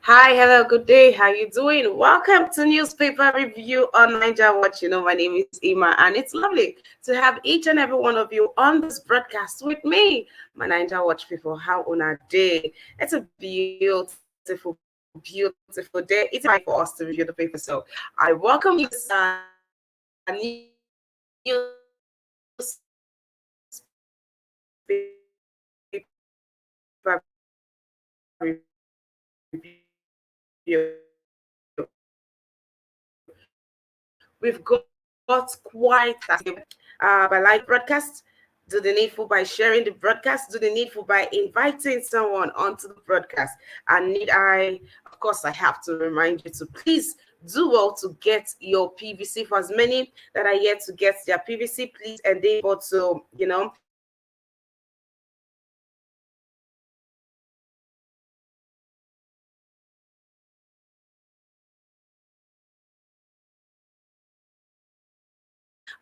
Hi, hello, good day. How you doing? Welcome to Newspaper Review on Niger Watch. My name is Ima, and it's lovely to have each and every one of you on this broadcast with me. My Niger Watch people, how on a day? It's a beautiful day. It's a time for us to review the paper. So I welcome you to this We've got quite by like broadcast, do the needful by sharing the broadcast, do the needful by inviting someone onto the broadcast. And of course, I have to remind you to please do well to get your PVC. For as many that are yet to get their PVC, please endeavor to,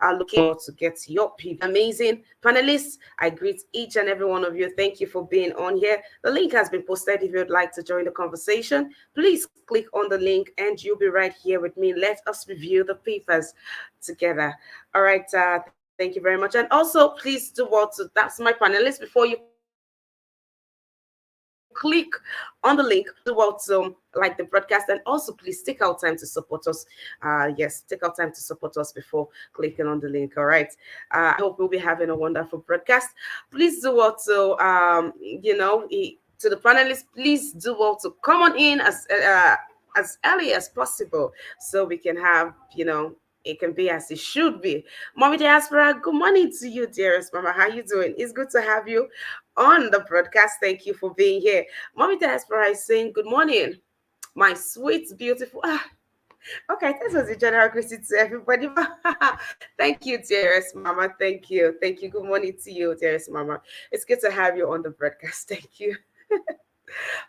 are looking to get your amazing panelists. I greet each and every one of you. Thank you for being on here. The link has been posted. If you'd like to join the conversation, please click on the link and you'll be right here with me. Let us review the papers together. All right. Thank you very much. And also, please do what to, that's my panelist. Before you click on the link, do what to like the broadcast, and also please take out time to support us. Yes, take out time to support us before clicking on the link. All right. I hope we'll be having a wonderful broadcast. Please do what to to the panelists, please do well to come on in as early as possible so we can have, it can be as it should be. Mommy Diaspora, good morning to you, dearest Mama. How you doing? It's good to have you on the broadcast. Thank you for being here. Mommy Diaspora is saying good morning, my sweet, beautiful. Okay, this was a general greeting to everybody. Thank you, dearest Mama. Thank you. Thank you. Good morning to you, dearest Mama. It's good to have you on the broadcast. Thank you.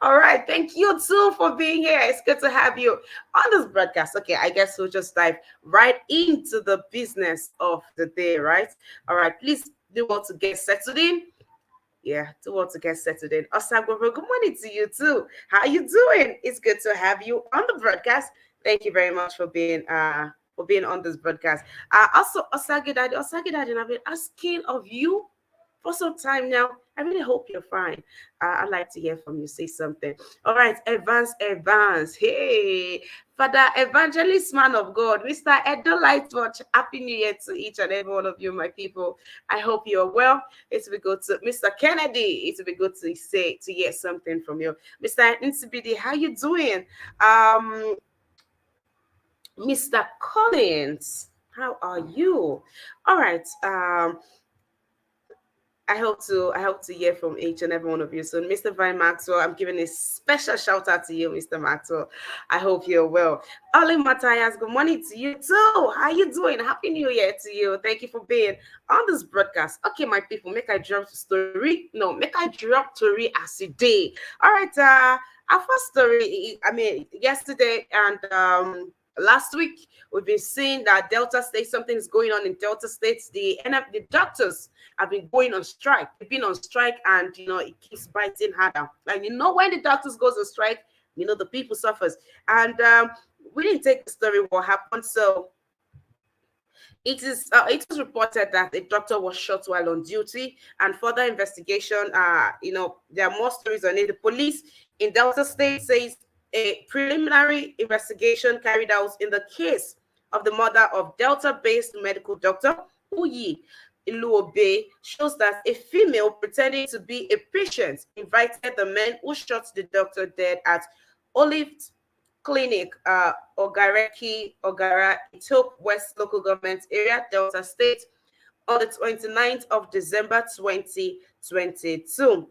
All right. Thank you too for being here. It's good to have you on this broadcast. Okay, I guess we'll just dive right into the business of the day, right? All right. Please do want to get settled in. Yeah, do want to get settled in. Osagwaro, good morning to you too. How you doing? It's good to have you on the broadcast. Thank you very much for being on this broadcast. Also, Osagidadi, I've been asking of you for some time now. I really hope you're fine. I'd like to hear from you. Say something. All right, Evans. Hey, Father Evangelist, man of God, Mr. Edo Lightwatch. Happy New Year to each and every one of you, my people. I hope you're well. It's be good to Mr. Kennedy. It's be good to hear something from you, Mr. Nsibidi. How you doing? Mr. Collins, how are you? All right. I hope to hear from each and every one of you. So, Mr. Vine Maxwell, I'm giving a special shout out to you, Mr. Maxwell. I hope you're well. Ali Matthias, good morning to you too. How you doing? Happy New Year to you. Thank you for being on this broadcast. Okay, my people, make I drop the story. No, make I drop story as a day. All right. Our first story. I mean, yesterday and last week we've been seeing that Delta State, something is going on in Delta State. The doctors have been going on strike. They've been on strike, and it keeps biting harder. And when the doctors goes on strike, the people suffers. And we didn't take the story what happened. So it was reported that a doctor was shot while on duty, and further investigation. There are more stories on it. The police in Delta State says a preliminary investigation carried out in the case of the murder of Delta-based medical doctor Uyi Iluobe shows that a female pretending to be a patient invited the men who shot the doctor dead at Olive Clinic, Ogara, Itope West Local Government Area, Delta State, on the 29th of December 2022.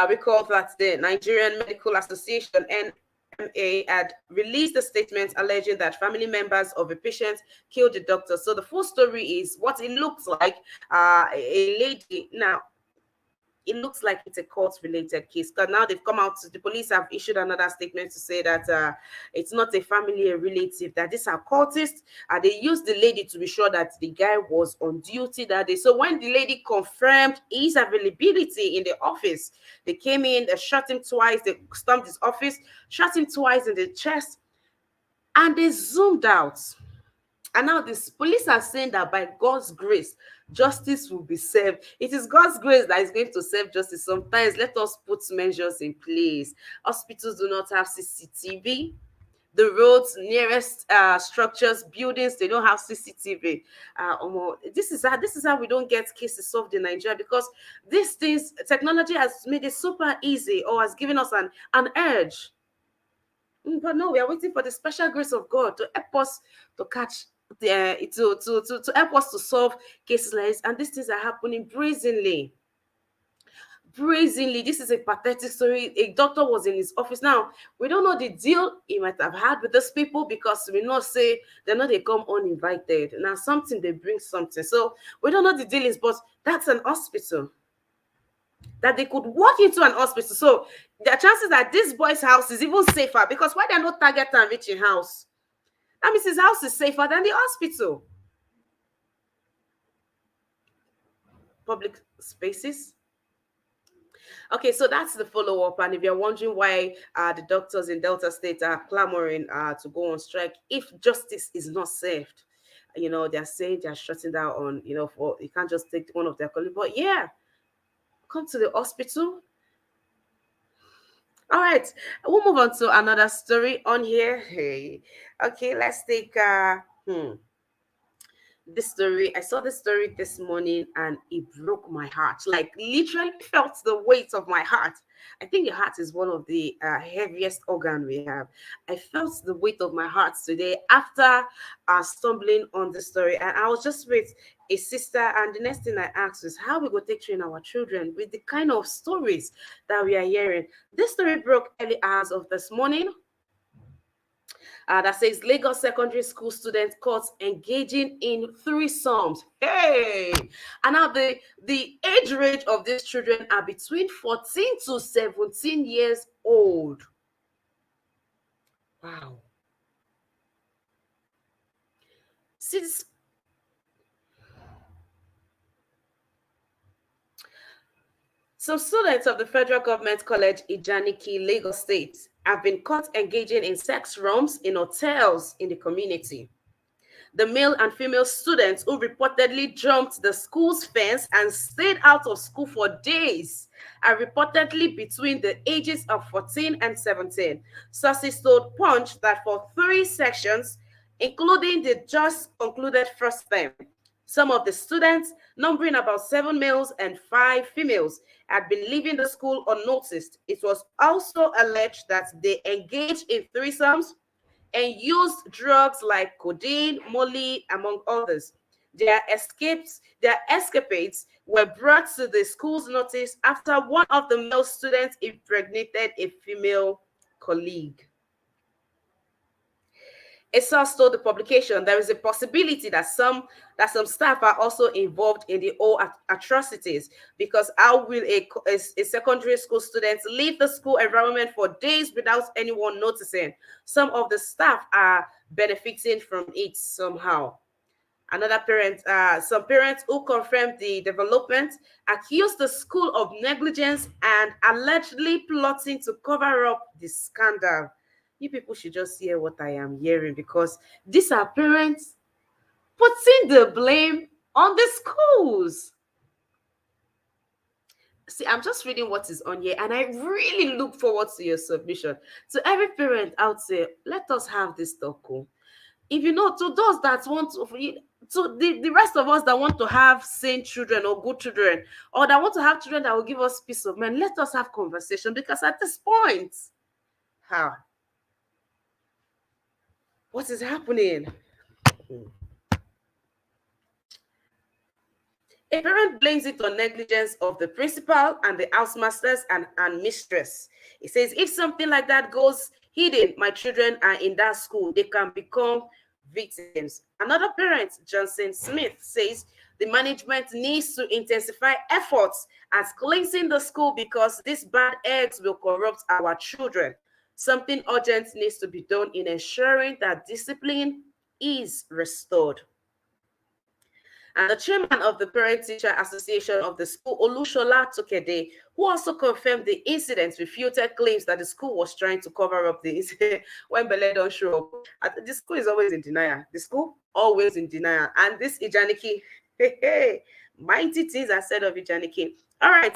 Recall that the Nigerian Medical Association, NMA, had released a statement alleging that family members of a patient killed the doctor. So the full story is what it looks like. A lady now, it looks like it's a court-related case. Because now they've come out, the police have issued another statement to say that it's not a family, a relative, that these are cultists. They used the lady to be sure that the guy was on duty that day. So when the lady confirmed his availability in the office, they came in, they shot him twice, they stormed his office, shot him twice in the chest, and they zoomed out. And now this police are saying that by God's grace, justice will be served. It is God's grace that is going to serve justice. Sometimes let us put measures in place. Hospitals do not have CCTV. The roads, nearest structures, buildings, they don't have CCTV. This is how we don't get cases solved in Nigeria, because these things, technology has made it super easy, or has given us an urge. But no, we are waiting for the special grace of God to help us to catch to help us to solve cases like this. And these things are happening brazenly. Brazenly. This is a pathetic story. A doctor was in his office. Now, we don't know the deal he might have had with these people, because we not say they're not, they come uninvited. Now, something they bring something. So we don't know the dealings, but that's an hospital. That they could walk into an hospital. So the chances that this boy's house is even safer, because why they're not target and reaching house? That means his house is safer than the hospital. Public spaces. Okay, so that's the follow-up. And if you're wondering why the doctors in Delta State are clamoring to go on strike, if justice is not served, they're saying they're shutting down on, for you can't just take one of their colleagues. But yeah, come to the hospital. All right, we'll move on to another story on here. Hey, okay, let's take this story. I saw this story this morning and it broke my heart. Like, literally felt the weight of my heart. I think the heart is one of the heaviest organ we have. I felt the weight of my heart today after stumbling on the story. And I was just with a sister, and the next thing I asked was how we go take train our children with the kind of stories that we are hearing. This story broke early hours of this morning. That says Lagos secondary school students caught engaging in threesomes. Hey! And now the age range of these children are between 14 to 17 years old. Wow. See this. Some students of the Federal Government College Ijaniki, Lagos State, have been caught engaging in sex rooms in hotels in the community. The male and female students who reportedly jumped the school's fence and stayed out of school for days are reportedly between the ages of 14 and 17. Sources told Punch that for 3 sections, including the just concluded first term, some of the students, numbering about 7 males and 5 females, had been leaving the school unnoticed. It was also alleged that they engaged in threesomes and used drugs like codeine, molly, among others. Their escapades were brought to the school's notice after one of the male students impregnated a female colleague. A source told the publication there is a possibility that some staff are also involved in the whole atrocities, because how will a secondary school student leave the school environment for days without anyone noticing? Some of the staff are benefiting from it somehow. Some parents who confirmed the development accused the school of negligence and allegedly plotting to cover up the scandal. You people should just hear what I am hearing, because these are parents putting the blame on the schools. See, I'm just reading what is on here, and I really look forward to your submission. To every parent out there, let us have this talk. If you know, to those that want to the rest of us that want to have sane children or good children, or that want to have children that will give us peace of mind, let us have conversation, because at this point, what is happening? A parent blames it on negligence of the principal and the housemasters and mistress. It says, if something like that goes hidden, my children are in that school, they can become victims. Another parent, Johnson Smith, says The management needs to intensify efforts at cleansing the school because these bad eggs will corrupt our children. Something urgent needs to be done in ensuring that discipline is restored. And the chairman of the Parent Teacher Association of the school, Olushola Tokede, who also confirmed the incident, refuted claims that the school was trying to cover up the incident when Bele don't show up. The school is always in denial. The school always in denial. And this Ijaniki, mighty things are said of Ijaniki. All right.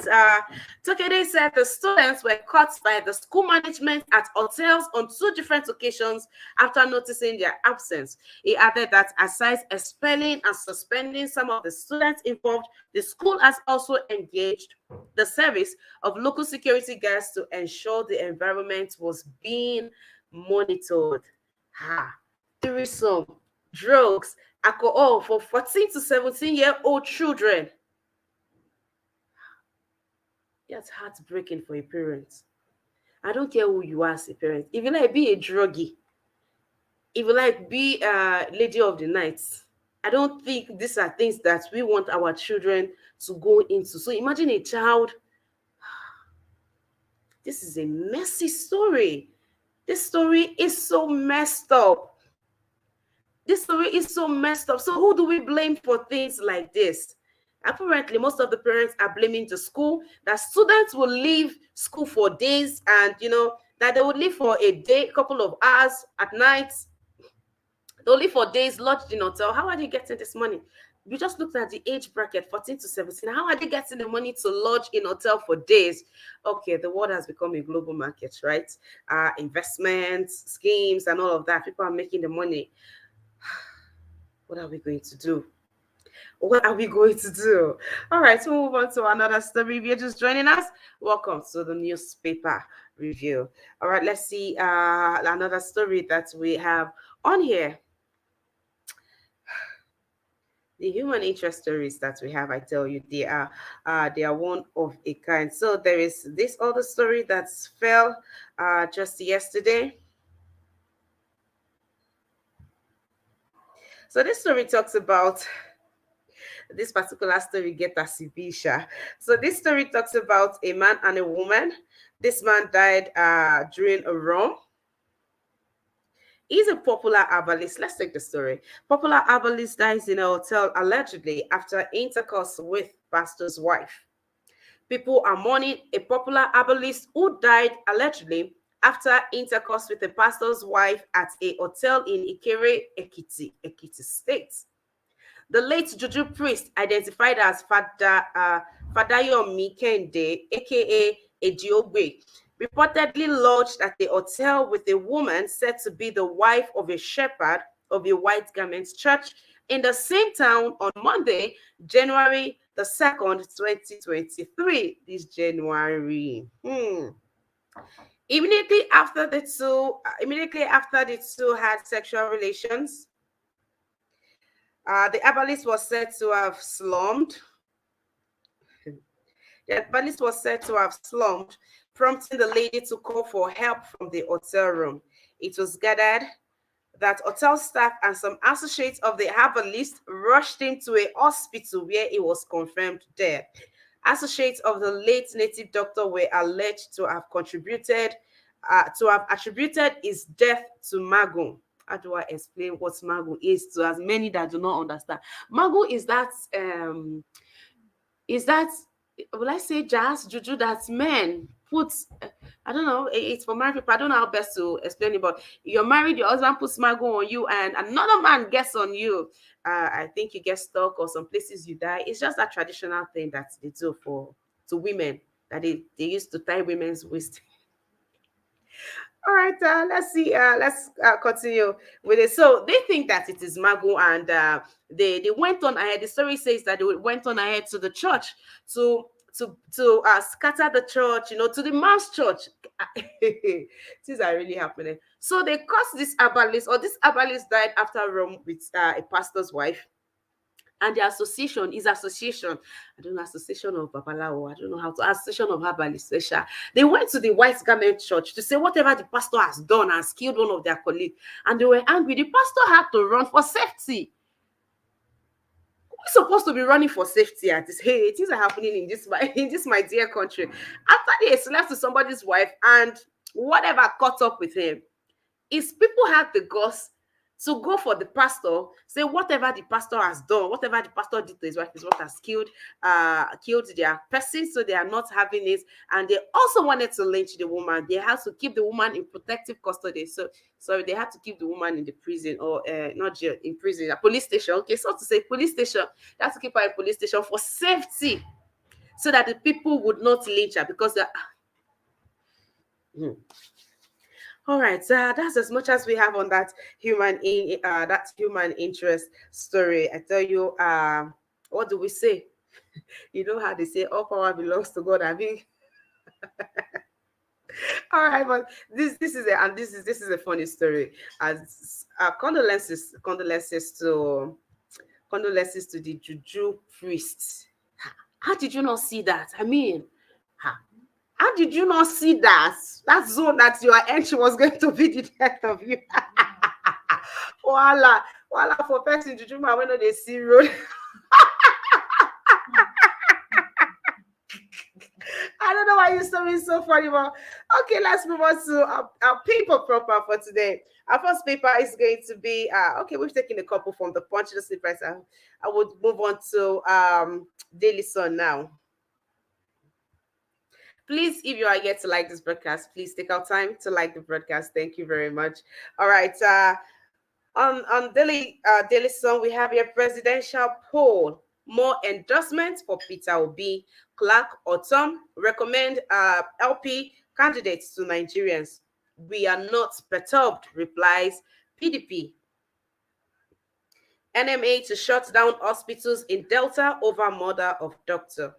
Tokede said the students were caught by the school management at hotels on 2 different occasions after noticing their absence. He added that aside expelling and suspending some of the students involved, the school has also engaged the service of local security guards to ensure the environment was being monitored. Tourism, drugs, alcohol for 14 to 17-year-old children. That's heartbreaking for a parent. I don't care who you are as a parent. If you like be a druggie, if you like be a lady of the night, I don't think these are things that we want our children to go into. So imagine a child. This is a messy story. This story is so messed up. This story is so messed up. So who do we blame for things like this? Apparently, most of the parents are blaming the school, that students will leave school for days and, that they would leave for a day, couple of hours at night. They'll leave for days, lodged in hotel. How are they getting this money? We just looked at the age bracket, 14 to 17. How are they getting the money to lodge in hotel for days? Okay, the world has become a global market, right? Investments, schemes, and all of that. People are making the money. What are we going to do? What are we going to do? All right, so we'll move on to another story. If you're just joining us, welcome to the newspaper review. All right, let's see another story that we have on here. The human interest stories that we have, I tell you, they are one of a kind. So there is this other story that fell just yesterday. So this story talks about this particular story, get a Sibisha. So this story talks about a man and a woman. This man died during a rum. He's a popular herbalist. Let's take the story. Popular herbalist dies in a hotel allegedly after intercourse with pastor's wife. People are mourning a popular herbalist who died allegedly after intercourse with a pastor's wife at a hotel in Ikere, Ekiti State. The late Juju priest, identified as Fadayomi Kende, aka Ejiogbe, reportedly lodged at the hotel with a woman said to be the wife of a shepherd of a white garment church in the same town on Monday, January the 2nd, 2023. This January. Immediately after the two had sexual relations, the herbalist was said to have slumped. The herbalist was said to have slumped, prompting the lady to call for help from the hotel room. It was gathered that hotel staff and some associates of the herbalist rushed him to a hospital where he was confirmed dead. Associates of the late native doctor were alleged to have attributed his death to Magu. How do I explain what Magu is to as many that do not understand? Magu is that will I say jazz juju that men put, I don't know, it's for married people. I don't know how best to explain it, but you're married, your husband puts Magu on you and another man gets on you. I think you get stuck or some places you die. It's just that traditional thing that they do to women, that they used to tie women's waist. All right, let's see. Let's continue with it. So they think that it is Magu, and they went on ahead. The story says that they went on ahead to the church to scatter the church, to the mass church. Things are really happening. So they caused this herbalist, or this herbalist died after Rome with a pastor's wife. And the association is association. I don't know, association of Babalawo. I don't know how to, association of herbalists. They went to the white garment church to say whatever the pastor has done has killed one of their colleagues. And they were angry. The pastor had to run for safety. We're supposed to be running for safety at this. Hey, things are happening in this my in this my dear country. After they slept with somebody's wife and whatever caught up with him, is people have the guts to go for the pastor, say whatever the pastor has done, whatever the pastor did to his wife is what has killed their person, so they are not having it. And they also wanted to lynch the woman. They had to keep the woman in protective custody. So sorry, they had to keep the woman in the prison, or not jail, in prison, a police station. Okay, so to say police station, they have to keep her in police station for safety, so that the people would not lynch her because they're. Hmm. All right, that's as much as we have on that human interest story. I tell you, what do we say? You know how they say all power belongs to God. I mean, all right, but this is a funny story. As condolences to the juju priests. How did you not see that? I mean, ha, how did you not see that? That zone that your entry was going to be the death of you. Voila, voila for person juju man when they see road. I don't know why you're so funny, but okay, let's move on to our paper proper for today. Our first paper is going to be okay. We've taken a couple from the Punch the Sleep right. I would move on to Daily Sun now. Please, if you are yet to like this broadcast, please take out time to like the broadcast. Thank you very much. All right. On Daily Sun, we have your presidential poll. More endorsements for Peter Obi. Clark Otom recommend LP candidates to Nigerians. We are not perturbed, replies PDP. NMA to shut down hospitals in Delta over murder of doctor.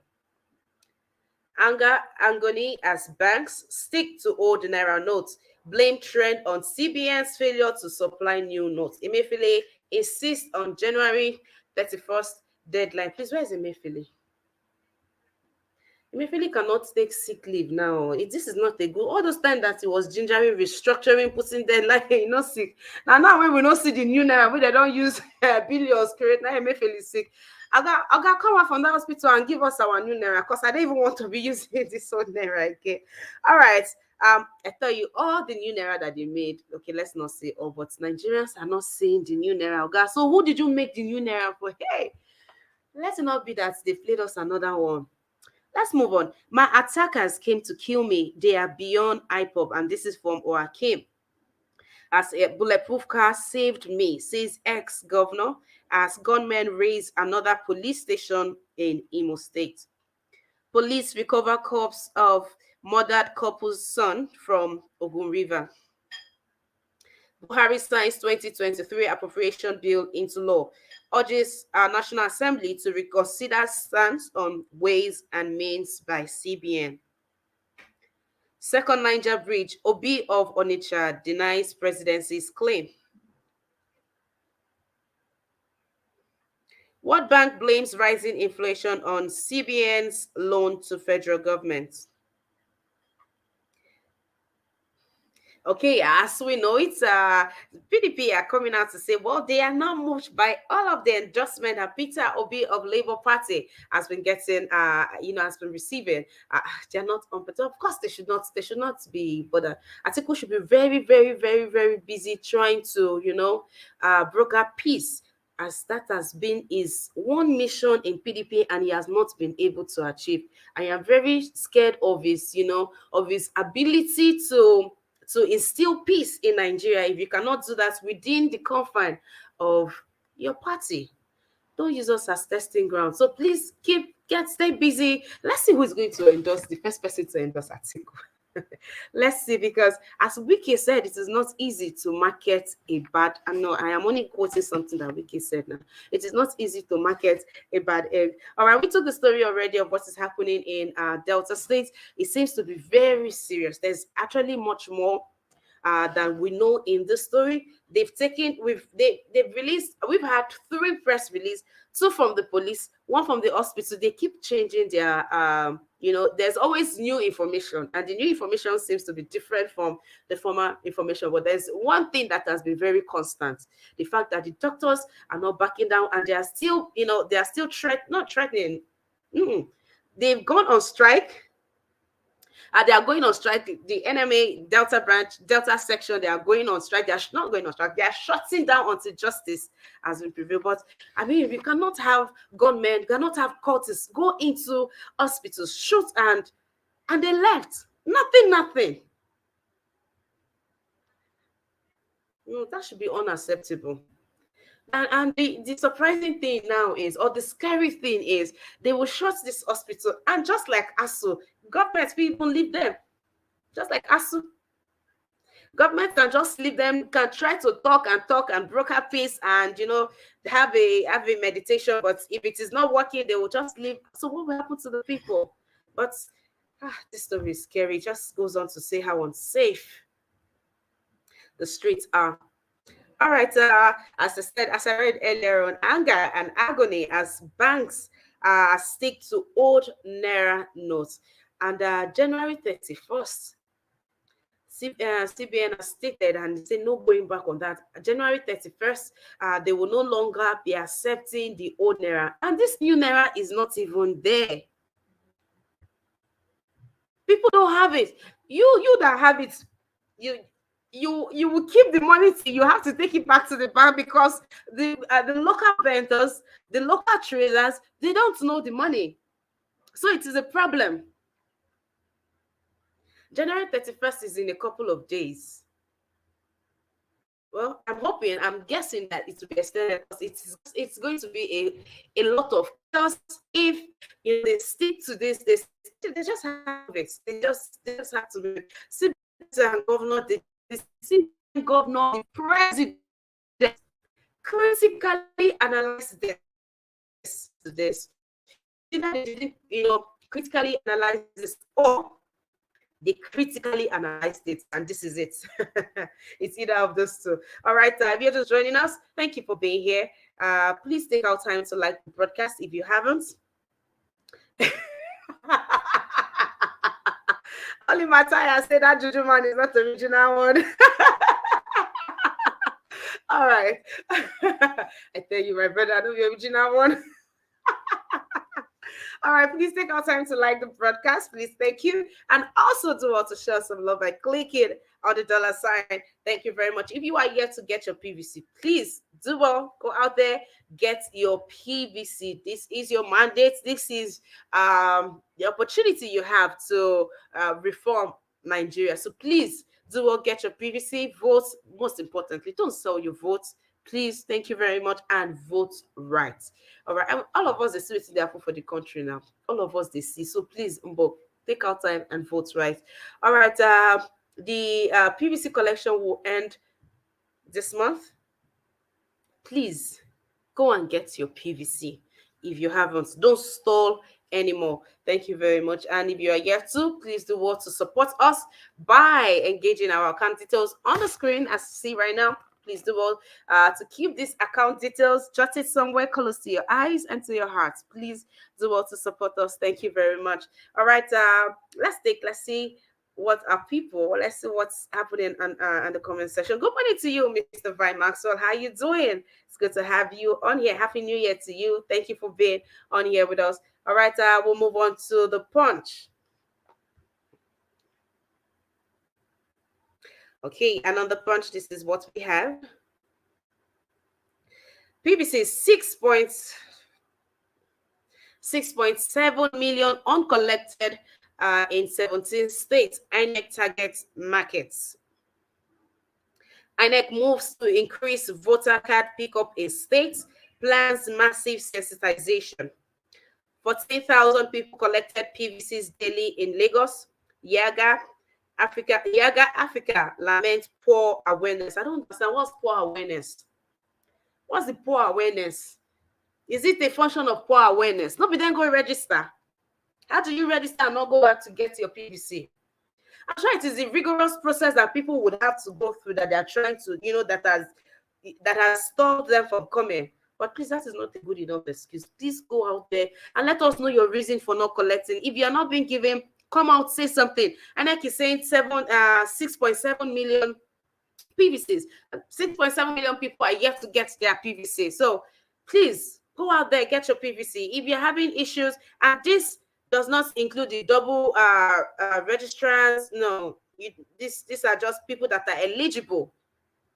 Anger Angoni as banks stick to old naira notes. Blame trend on CBN's failure to supply new notes. Emefiele insists on January 31st deadline. Please, where is Emefiele? Emefiele cannot take sick leave now. This is not a good. All those time that he was gingering, restructuring, putting deadline, he not sick. Now when we not see the new naira, when they don't use billions create, now Emefiele is sick. I got come out from that hospital and give us our new naira because I don't even want to be using this old naira again. All right. I tell you all the new naira that they made. Okay, let's not say all, but Nigerians are not saying the new naira. Okay, so who did you make the new naira for? Hey, let it not be that they played us another one. Let's move on. My attackers came to kill me. They are beyond IPOB, and this is from Oakim. As a bulletproof car saved me, says ex-governor, as gunmen raise another police station in Imo State. Police recover corpse of murdered couple's son from Ogun River. Buhari signs 2023 appropriation bill into law, urges our National Assembly to reconsider stance on ways and means by CBN. Second Niger Bridge, Obi of Onitsha denies presidency's claim. World Bank blames rising inflation on CBN's loan to federal government. Okay, as we know, it's PDP are coming out to say, well, they are not moved by all of the endorsement that Peter Obi of Labour Party has been getting, has been receiving. They are not on, but of course they should not be. But I think we should be very, very, very, very busy trying to, broker peace, as that has been his one mission in PDP, and he has not been able to achieve. I am very scared of his ability to instill peace in Nigeria. If you cannot do that within the confine of your party, don't use us as testing ground. So please stay busy. Let's see who's going to endorse the first person to endorse Atiku. Let's see, because as Wiki said, it is not easy to market a bad. No, I am only quoting something that Wiki said now. It is not easy to market a bad egg. All right, we took the story already of what is happening in Delta State. It seems to be very serious. There's actually much more than we know in the story. They've released. We've had three press release, two from the police, one from the hospital. They keep changing their there's always new information, and the new information seems to be different from the former information. But there's one thing that has been very constant: the fact that the doctors are not backing down, and they are still, they are still not threatening. Mm-mm. They've gone on strike. They are going on strike. The NMA Delta branch, Delta section, they are going on strike. They are not going on strike. They are shutting down until justice has been prevailed. But I mean, we cannot have gunmen, we cannot have cultists go into hospitals, shoot, and they left. Nothing. That should be unacceptable. And the surprising thing now is, or the scary thing is, they will shut this hospital, and just like ASU, government people leave them. Just like ASU, government can just leave them, can try to talk and broker peace, and have a meditation. But if it is not working, they will just leave. So what will happen to the people? But this story is scary. It just goes on to say how unsafe the streets are. All right, as I read earlier on, anger and agony as banks stick to old Naira notes. And January 31st, CBN has stated, and they say no going back on that. January 31st, they will no longer be accepting the old Naira. And this new Naira is not even there. People don't have it. You that have it, you will keep the money till you have to take it back to the bank, because the local vendors, the local traders, they don't know the money. So it is a problem. January 31st is in a couple of days. Well, I'm guessing that it will be extended, because it's going to be a lot of chaos if they stick to this. They just have it. They just have to be. And governor, the governor, the president critically analyze this. Critically analyze this, or they critically analyzed it, and this is it. It's either of those two. All right, if you're just joining us, thank you for being here. Please take out time to like the broadcast if you haven't. Only Mataya said that Juju man is not the original one. All right. I tell you, my brother, I know the original one. All right, please take our time to like the broadcast. Please, thank you. And also do want to show some love by clicking on the dollar sign. Thank you very much. If you are yet to get your PVC, please do well. Go out there, get your PVC. This is your mandate. This is the opportunity you have to reform Nigeria. So please do well, get your PVC. Vote, most importantly, don't sell your votes. Please, thank you very much, and vote right. All right, all of us, they see what's there for the country now. All of us, they see. So please, take out time and vote right. All right, the PVC collection will end this month. Please go and get your PVC. If you haven't, don't stall anymore. Thank you very much. And if you are yet to, please do what to support us by engaging our account details on the screen, as you see right now. Please do all to keep these account details jotted somewhere close to your eyes and to your heart. Please do all to support us. Thank you very much. All right, let's see what are people. Let's see what's happening on the comment section. Good morning to you, Mr. Vine Maxwell. How you doing? It's good to have you on here. Happy New Year to you. Thank you for being on here with us. All right, we'll move on to the Punch. Okay, and on the Punch, this is what we have. PVC 6.7 million uncollected in 17 states. INEC targets markets. INEC moves to increase voter card pickup in states, plans massive sensitization. 14,000 people collected PVCs daily in Lagos. Yaga Africa laments poor awareness. I don't understand. What's poor awareness? What's the poor awareness? Is it a function of poor awareness? Nobody then go register. How do you register and not go back to get your PVC? I'm sure it is a rigorous process that people would have to go through, that they are trying to, that has stopped them from coming. But please, that is not a good enough excuse. Please go out there and let us know your reason for not collecting. If you are not being given, come out, say something. And like he's saying, 6.7 million PVCs. 6.7 million people are yet to get their PVC. So please go out there, get your PVC. If you're having issues, and this does not include the double registrants, no, these are just people that are eligible,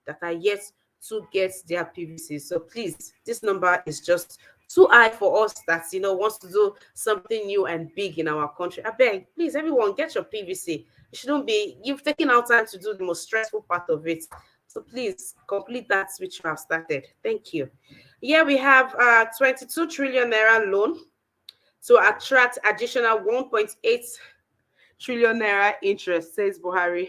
that are yet to get their PVC. So please, this number is just too high for us that wants to do something new and big in our country. I beg, please, everyone, get your PVC. It shouldn't be you've taken out time to do the most stressful part of it. So please complete that which you have started. Thank you. Here we have 22 trillion naira loan to attract additional 1.8 trillion naira interest, says Buhari.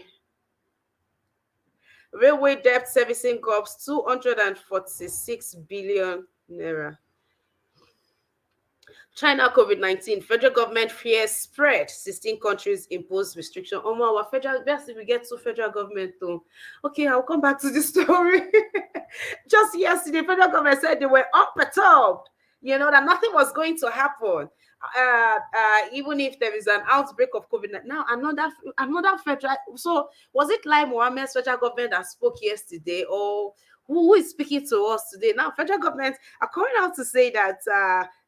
Railway debt servicing corps 246 billion naira. China COVID-19, federal government fears spread. 16 countries impose restriction. Our federal, best if we get to federal government though. Okay, I'll come back to this story. Just yesterday, federal government said they were unperturbed, that nothing was going to happen. Even if there is an outbreak of COVID. Now, another federal. So, was it Lai Mohammed's federal government that spoke yesterday, or who is speaking to us today? Now, federal government are coming out to say that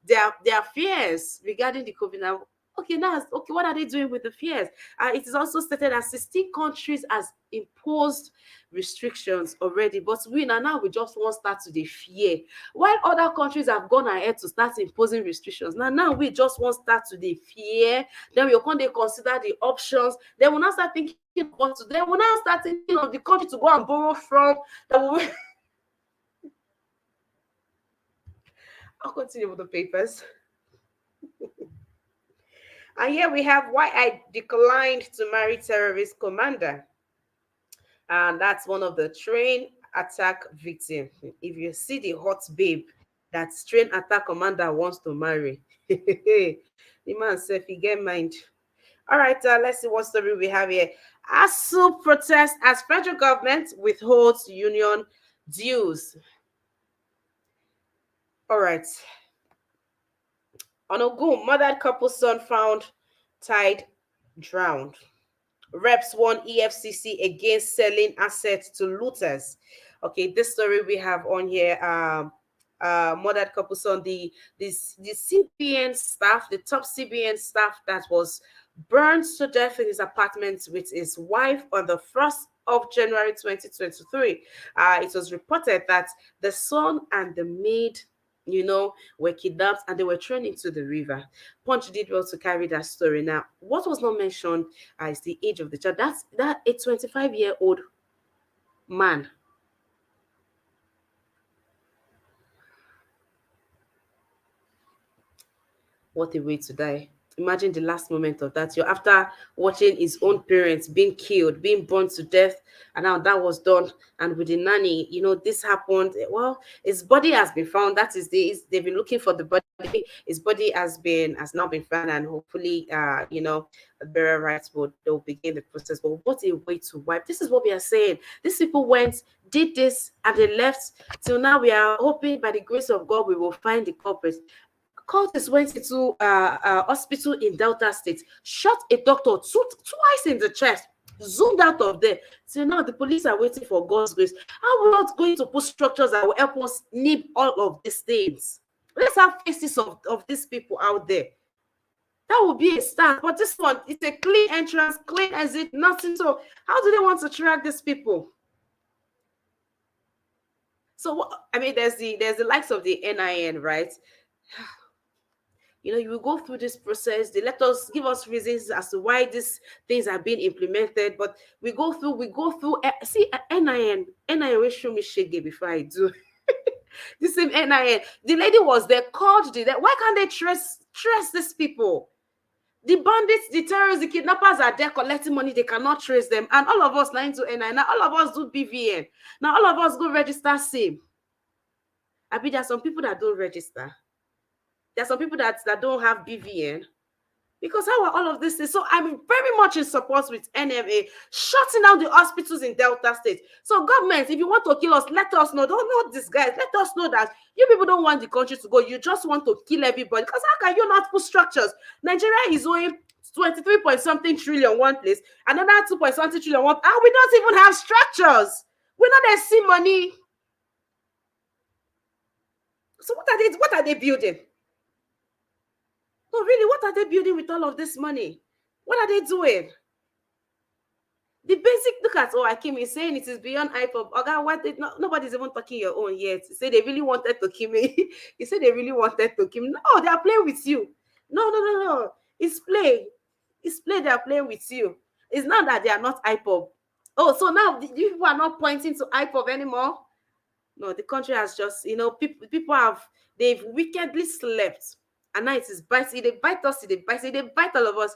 their fears regarding the COVID. Now, okay, what are they doing with the fears? It is also stated that 16 countries has imposed restrictions already, but we just won't start to the fear, while other countries have gone ahead to start imposing restrictions. Now we just won't start to the fear. Then we'll consider the options. Then we'll now start thinking what to. Then we'll now start thinking of the country to go and borrow from. That will. I'll continue with the papers. And here we have why I declined to marry terrorist commander. And that's one of the train attack victims. If you see the hot babe that train attack commander wants to marry, the man said, he get mind. All right, let's see what story we have here. ASU protest as federal government withholds union dues. All right. On Ogun, murdered couple's son found tied, drowned. Reps warn EFCC against selling assets to looters. Okay, this story we have on here. Murdered couple's son, the CBN staff, the top CBN staff that was burned to death in his apartment with his wife on the 1st of January 2023. It was reported that the son and the maid were kidnapped and they were thrown into the river. Punch did well to carry that story. Now, what was not mentioned is the age of the child. That's a 25-year-old man. What a way to die. Imagine the last moment of that. You're after watching his own parents being killed, being burned to death, and now that was done. And with the nanny, this happened. Well, his body has been found. That is they've been looking for the body. His body has now been found, and hopefully, the burial rights they'll begin the process. But what a way to wipe. This is what we are saying. These people did this, and they left. Till now, we are hoping by the grace of God we will find the culprits. Cultists went into hospital in Delta State, shot a doctor twice in the chest, zoomed out of there. So now the police are waiting for God's grace. How are we not going to put structures that will help us nip all of these things? Let's have faces of these people out there. That would be a start. But this one, it's a clean entrance, clean exit, nothing. So how do they want to track these people? So there's the likes of the NIN, right? You will go through this process. They give us reasons as to why these things are being implemented. But we go through. See, NIN will show me shege before I do. The same NIN. The lady was there, called the. Why can't they trace these people? The bandits, the terrorists, the kidnappers are there collecting money. They cannot trace them. And all of us now into NIN. Now all of us do BVN. Now all of us go register SIM. There are some people that don't register. There are some people that don't have BVN. Because how are all of this things? So I'm very much in support with NMA shutting down the hospitals in Delta State. So government, if you want to kill us, let us know. Don't know this guys. Let us know that you people don't want the country to go. You just want to kill everybody. Because how can you not put structures? Nigeria is owing 23 point something trillion one place, another 2 point something trillion one, and we don't even have structures. We know they see money. So what are they building? No, really, what are they building with all of this money? What are they doing? The basic look at, oh, Akim is saying it is beyond IPOP. Okay, what did nobody's even talking your own yet. He said they really wanted to kill me. He said they really wanted to kill me. No, they are playing with you. No, no, no, no. It's play. It's play, they are playing with you. It's not that they are not IPOP. Oh, so now the people are not pointing to IPOP anymore. No, the country has just, people they've wickedly slept. And now it is biting. They bite us, they bite all of us.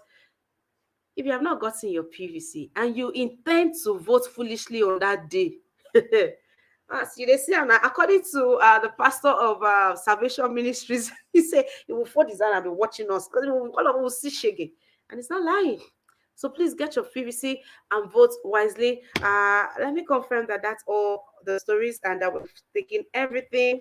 If you have not gotten your PVC and you intend to vote foolishly on that day, as you they see, and according to the pastor of Salvation Ministries, he said he will fold his hand and be watching us because all of us will see shaking, and it's not lying. So please get your PVC and vote wisely. Let me confirm that that's all the stories and that we've taken everything.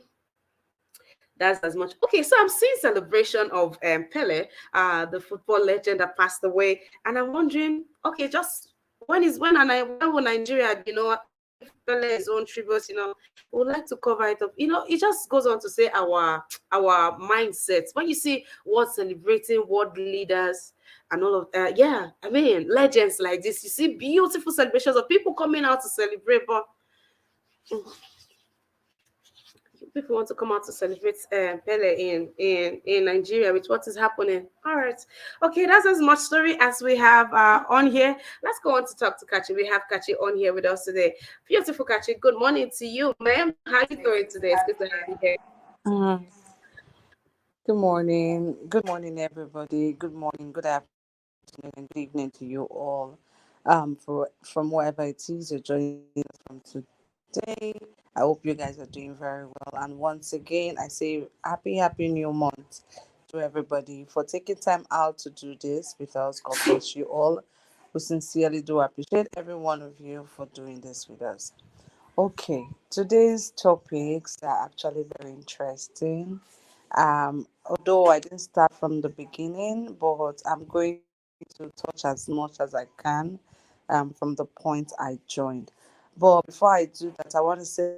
That's as much. Okay, so I'm seeing celebration of Pele, the football legend that passed away, and I'm wondering, okay, just when will Nigeria, give Pele his own tributes, we would like to cover it up. It just goes on to say our mindsets. When you see world celebrating world leaders and all of that, yeah, I mean legends like this, you see beautiful celebrations of people coming out to celebrate, but people want to come out to celebrate Pele in Nigeria with what is happening. All right. Okay, that's as much story as we have on here. Let's go on to talk to Catchy. We have Catchy on here with us today. Beautiful Catchy. Good morning to you, ma'am. How are you doing today? It's good to have you here. Uh, Good morning. Good morning, everybody. Good morning, good afternoon, and good evening to you all. From wherever it is you're joining us from today. I hope you guys are doing very well. And once again, I say happy new month to everybody for taking time out to do this with us. God bless you all. We sincerely do appreciate every one of you for doing this with us. Okay, today's topics are actually very interesting. Although I didn't start from the beginning, but I'm going to touch as much as I can from the point I joined. But before I do that, I want to say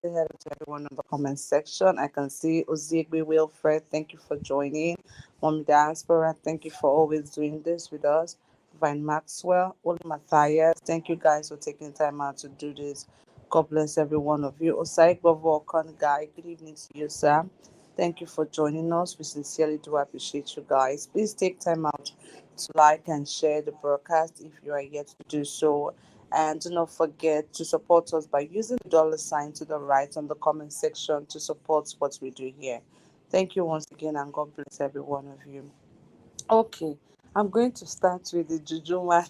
hello to everyone in the comment section. I can see Oziegwe Wilfred, thank you for joining. Mom Diaspora, thank you for always doing this with us. Vine Maxwell, Oli Matthias, thank you guys for taking time out to do this. God bless every one of you. Osai Bovo Guy, good evening to you, sir. Thank you for joining us. We sincerely do appreciate you guys. Please take time out to like and share the broadcast if you are yet to do so. And do not forget to support us by using the $sign to the right on the comment section to support what we do here. Thank you once again, and God bless every one of you. Okay, I'm going to start with the Juju man.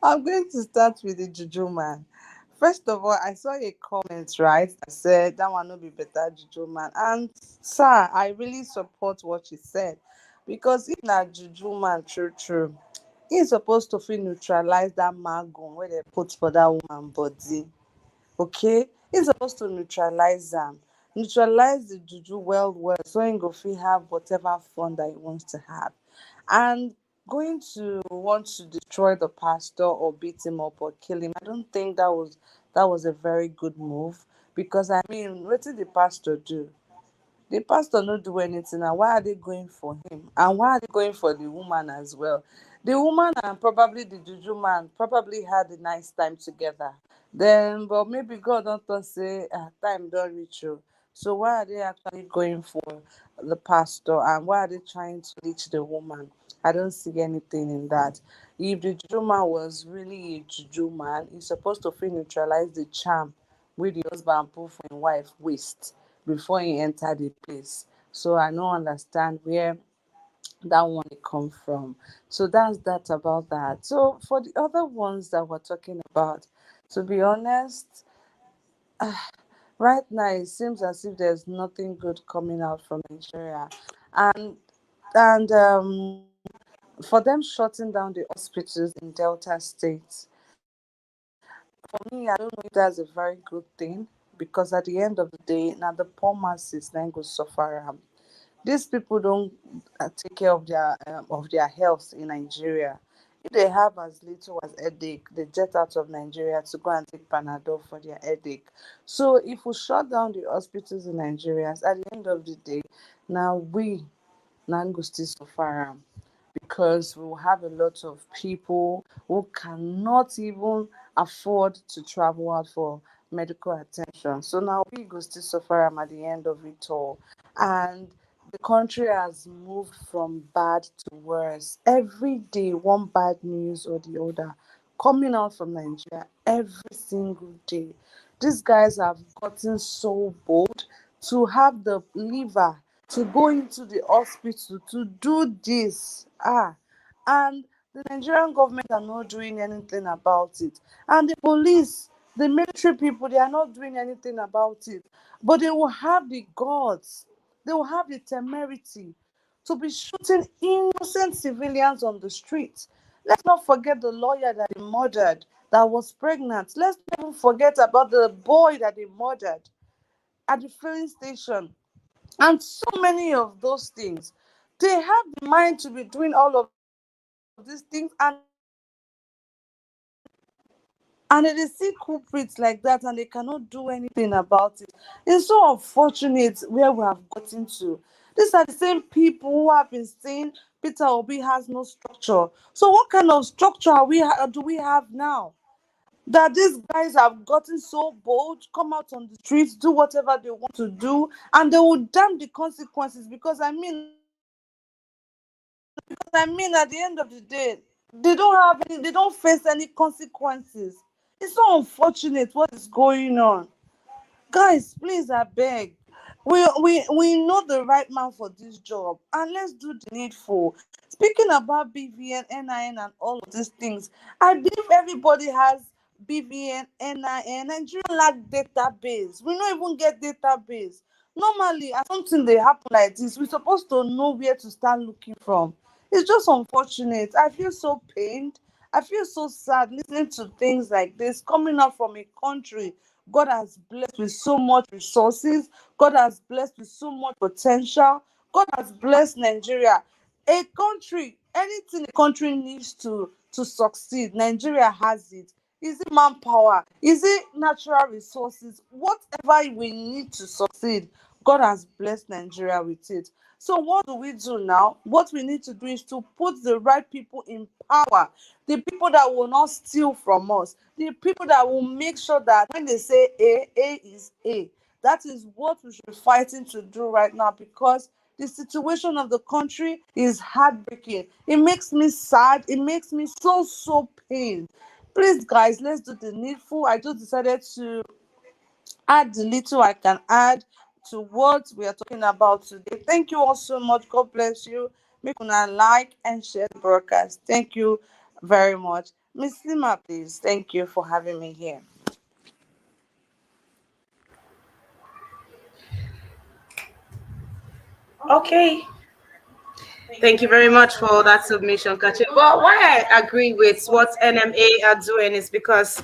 I'm going to start with the Juju man. First of all, I saw a comment, right, that said that one will be better Juju man. And sir, I really support what you said. Because if not Juju man, true, he's supposed to feel neutralize that magon where they put for that woman body. Okay? He's supposed to neutralize them. Neutralize the juju well, so he go fit have whatever fun that he wants to have. And going to want to destroy the pastor or beat him up or kill him, I don't think that was a very good move. Because I mean, what did the pastor do? The pastor not do anything, and why are they going for him, and why are they going for the woman as well? The woman and probably the juju man probably had a nice time together. Then but maybe God don't talk say time don't reach you. So why are they actually going for the pastor, and why are they trying to reach the woman? I don't see anything in that. If the juju man was really a juju man, he's supposed to feel neutralize the charm with the husband put for him wife waist before he entered the place. So I don't understand where that one come from. So that's that about that. So for the other ones that we're talking about, to be honest, right now it seems as if there's nothing good coming out from Nigeria. And And for them shutting down the hospitals in Delta State, for me, I don't know if that's a very good thing, because at the end of the day, now the poor masses then go suffer. These people don't take care of their health in Nigeria. If they have as little as headache, they jet out of Nigeria to go and take Panadol for their headache. So if we shut down the hospitals in Nigeria, at the end of the day, now we now go still suffer because we will have a lot of people who cannot even afford to travel out for medical attention. So now we go still suffer at the end of it all. And the country has moved from bad to worse. Every day, one bad news or the other coming out from Nigeria every single day. These guys have gotten so bold to have the liver to go into the hospital to do this. And the Nigerian government are not doing anything about it. And the police, the military people, they are not doing anything about it. But they will have the guts, they will have the temerity to be shooting innocent civilians on the streets. Let's not forget the lawyer that they murdered that was pregnant. Let's not even forget about the boy that they murdered at the filling station, and so many of those things. They have the mind to be doing all of these things, and they see culprits like that and they cannot do anything about it. It's so unfortunate where we have gotten to. These are the same people who have been saying Peter Obi has no structure. So what kind of structure do we have now? That these guys have gotten so bold, come out on the streets, do whatever they want to do, and they will damn the consequences. Because at the end of the day, they don't face any consequences. It's so unfortunate what is going on. Guys, please, I beg. We know the right man for this job, and let's do the needful. Speaking about BVN, NIN, and all of these things, I believe everybody has BVN, NIN. Nigeria lack database. We don't even get database. Normally, as something they happen like this, we're supposed to know where to start looking from. It's just unfortunate. I feel so pained. I feel so sad listening to things like this coming up from a country God has blessed with so much resources. God has blessed with so much potential. God has blessed Nigeria. A country, anything a country needs to succeed, Nigeria has it. Is it manpower? Is it natural resources? Whatever we need to succeed, God has blessed Nigeria with it. So what do we do now? What we need to do is to put the right people in power, the people that will not steal from us, the people that will make sure that when they say A is A. That is what we should be fighting to do right now, because the situation of the country is heartbreaking. It makes me sad. It makes me so pain. Please, guys, let's do the needful. I just decided to add the little I can add to what we are talking about today. Thank you all so much. God bless you. Make una like and share the broadcast. Thank you very much. Miss Lima, please. Thank you for having me here. Okay. Thank you very much for that submission, Catchy. Well, why I agree with what NMA are doing is because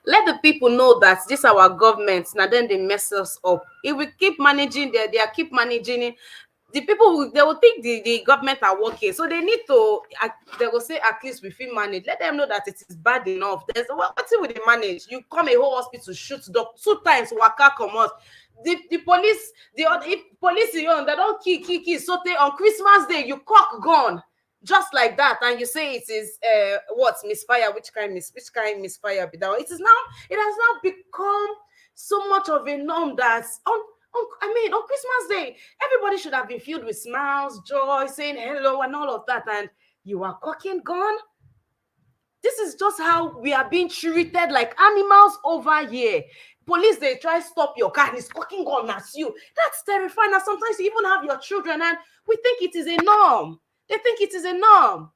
let the people know that this our government now then they mess us up. If we keep managing they are keep managing it, the people will, they will think the government are working, so they need to they will say at least we feel manage. Let them know that it is bad enough. There's what will they manage? You come a whole hospital shoot doc 2 times waka come out. The police if police you know, they don't kill so they on Christmas day you cock gone just like that, and you say it is what misfire, which kind misfire be that. It is now, it has now become so much of a norm that on Christmas day everybody should have been filled with smiles, joy, saying hello and all of that, and you are cocking gone. This is just how we are being treated like animals over here. Police they try stop your car and it's cocking gun at you. That's terrifying. And sometimes you even have your children and we think it is a norm. They think it is a norm.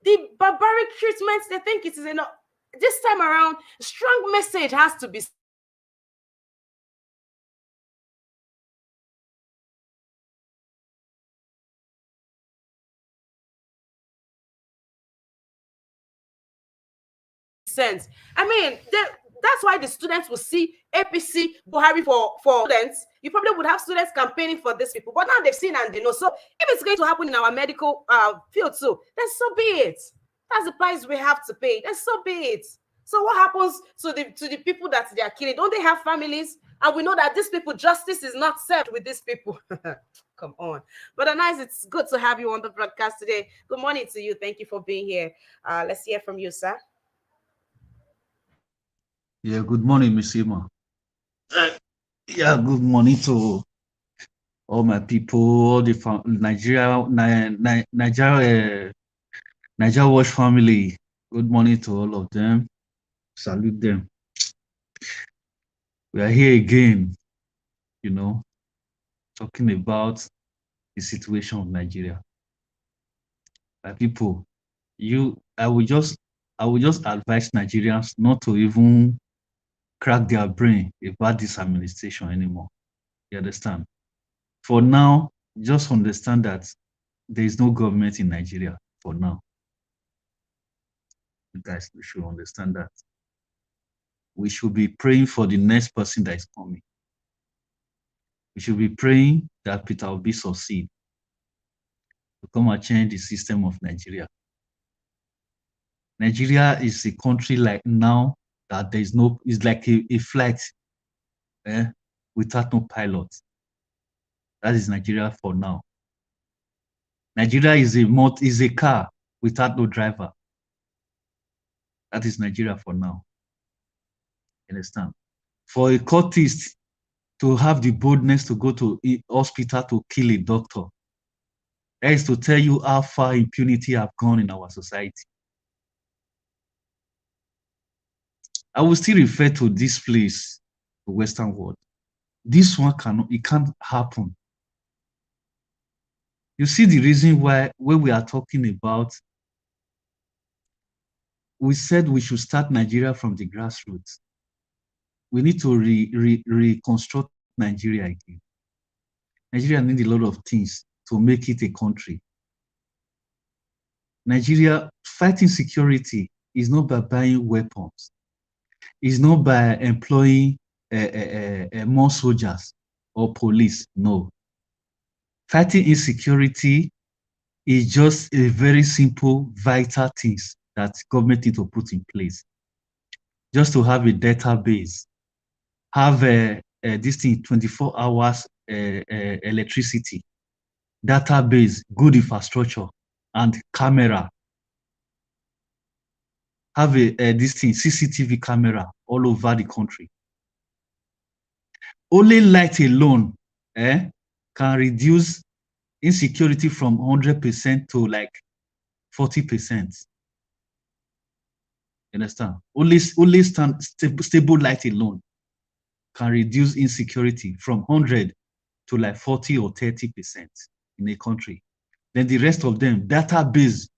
The barbaric treatments, they think it is a norm. This time around, strong message has to be sent to the people. Let them know that this is not percent. I mean, that's why the students will see APC Buhari for students. You probably would have students campaigning for these people, but now they've seen and they know. So if it's going to happen in our medical field too, then so be it. That's the price we have to pay. Then so be it. So what happens to the people that they are killing? Don't they have families? And we know that these people, justice is not served with these people. Come on. But nice, it's good to have you on the broadcast today. Good morning to you. Thank you for being here. Let's hear from you, sir. Yeah, good morning, Miss Ima. Uh, yeah, good morning to all my people, all the Nigeria Watch family. Good morning to all of them. Salute them. We are here again, talking about the situation of Nigeria. My people, I will just advise Nigerians not to even crack their brain about this administration anymore. You understand? For now, just understand that there is no government in Nigeria for now. You guys, we should understand that. We should be praying for the next person that is coming. We should be praying that Peter Obi succeed to come and change the system of Nigeria. Nigeria is a country like now that there is no, it's like a flight without no pilot. That is Nigeria for now. Nigeria is a car without no driver. That is Nigeria for now. You understand? For a cultist to have the boldness to go to a hospital to kill a doctor, that is to tell you how far impunity have gone in our society. I will still refer to this place, the Western world. This one can't happen. You see the reason why when we are talking about, we said we should start Nigeria from the grassroots. We need to reconstruct Nigeria again. Nigeria needs a lot of things to make it a country. Nigeria fighting security is not by buying weapons. It's not by employing more soldiers or police. No. Fighting insecurity is just a very simple, vital things that government need to put in place. Just to have a database, have this thing 24 hours electricity, database, good infrastructure, and camera. Have this thing, CCTV camera all over the country. Only light alone can reduce insecurity from 100% to like 40%. You understand? Only stable light alone can reduce insecurity from 100 to like 40 or 30% in a country. Then the rest of them, database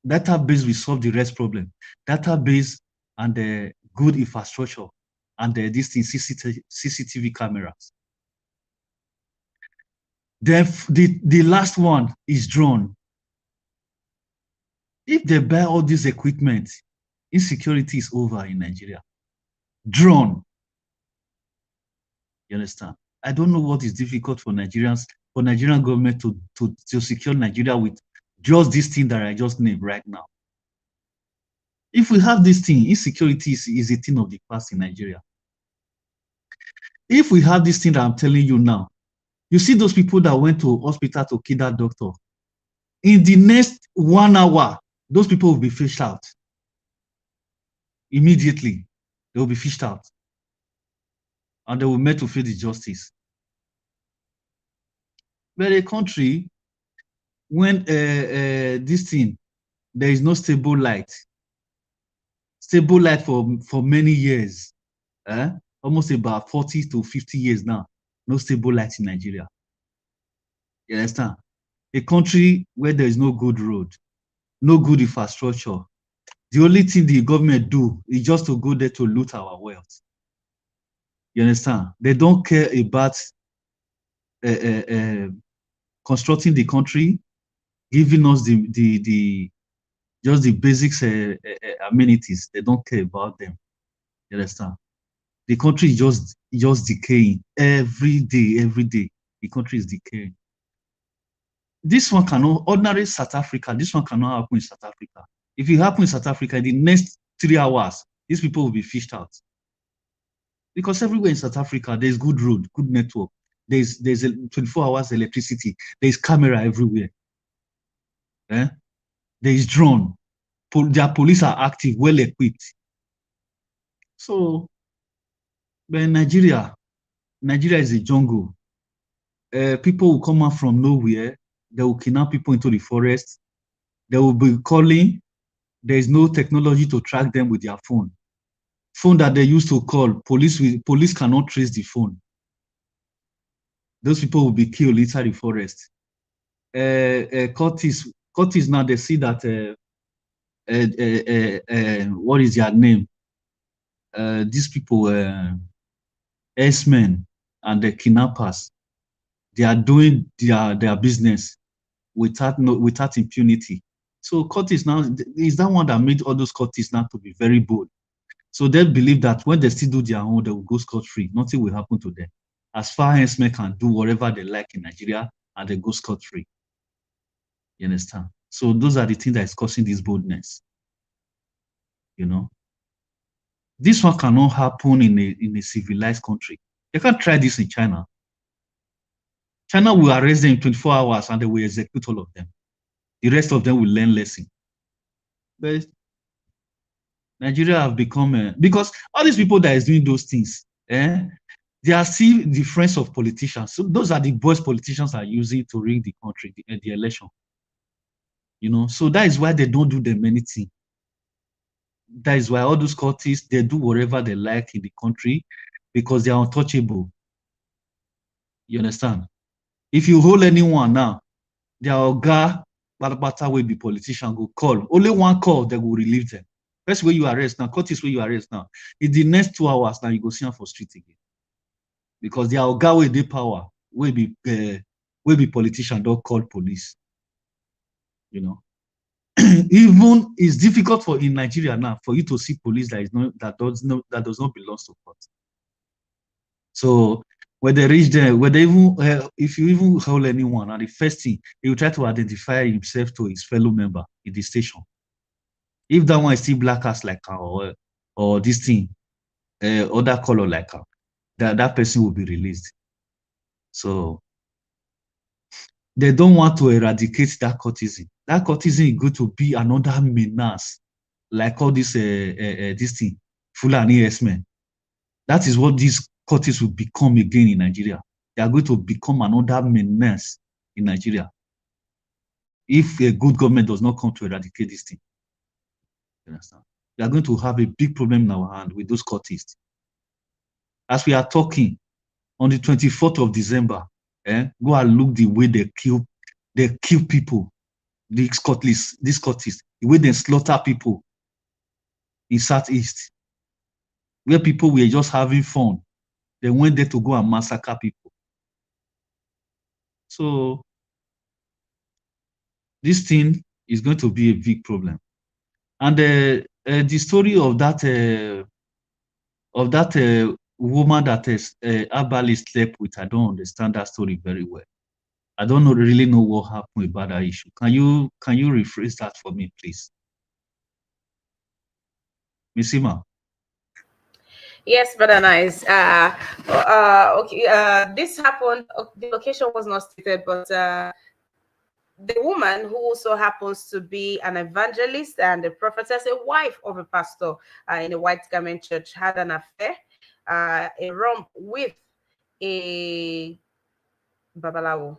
will solve the rest problem. Database and the good infrastructure and this thing, CCTV cameras. Then the last one is drone. If they buy all this equipment, insecurity is over in Nigeria. Drone. You understand? I don't know what is difficult for Nigerians, for Nigerian government to secure Nigeria with just this thing that I just named right now. If we have this thing, insecurity is a thing of the past in Nigeria. If we have this thing that I'm telling you now, you see those people that went to hospital to kill that doctor, in the next 1 hour, those people will be fished out. Immediately, they will be fished out. And they will meet to face the justice. But a country, when this thing, there is no stable light for many years, almost about 40 to 50 years now, no stable light in Nigeria. You understand? A country where there is no good road, no good infrastructure. The only thing the government do is just to go there to loot our wealth. You understand? They don't care about constructing the country, giving us the Just the basics amenities. They don't care about them. You understand? The country is just decaying every day, every day. The country is decaying. This one cannot, ordinary South Africa, this one cannot happen in South Africa. If it happens in South Africa, in the next 3 hours, these people will be fished out. Because everywhere in South Africa, there's good road, good network. There's a 24 hours electricity. There's camera everywhere. Eh? There is drone. Their police are active, well equipped. So, but in Nigeria is a jungle. People will come out from nowhere. They will kidnap people into the forest. They will be calling. There is no technology to track them with their phone. Phone that they used to call, police cannot trace the phone. Those people will be killed inside the forest. Curtis now they see that what is their name? These people, S-men and the kidnappers, they are doing their business without impunity. So Curtis now is that one that made all those Curtis now to be very bold. So they believe that when they still do their own, they will go scot-free. Nothing will happen to them. As far as men can do whatever they like in Nigeria and they go scot-free. You understand? So those are the things that is causing this boldness. You know, this one cannot happen in a civilized country. They can't try this in China. China will arrest them in 24 hours and they will execute all of them. The rest of them will learn lesson. But Nigeria have become because all these people that is doing those things, they are still the friends of politicians. So those are the boys politicians are using to rig the country, the election. You know, so that is why they don't do them anything. That is why all those cultists, they do whatever they like in the country because they are untouchable. You understand? If you hold anyone now, their oga, Bata will be politician, go call. Only one call, they will relieve them. That's where you arrest now. Cultists where you arrest now. In the next 2 hours, now you go see them for street again. Because their oga will be power, will be politician, don't call police. You know. Even it's difficult for in Nigeria now for you to see police that does not belong to court. So when they reach there, when they even if you even hold anyone, and the first thing he will try to identify himself to his fellow member in the station. If that one is still black ass like her or this thing, other color like her, that person will be released. So they don't want to eradicate that cultism. That cultism is going to be another menace, like all this thing, Fulani S-men. That is what these cultists will become again in Nigeria. They are going to become another menace in Nigeria if a good government does not come to eradicate this thing. You understand? We are going to have a big problem in our hand with those cultists. As we are talking, on the 24th of December, go and look the way they kill people, these cultists, the way they slaughter people in Southeast, where people were just having fun. They went there to go and massacre people. So this thing is going to be a big problem. And the story of that woman that is Herbalist slept with, I don't understand that story very well. I don't really know what happened about that issue. Can you rephrase that for me, please, Missima? Yes, brother, nice. Okay. This happened. The location was not stated, but the woman who also happens to be an evangelist and a prophetess, a wife of a pastor in a white garment church, had an affair, a romp with a babalawo,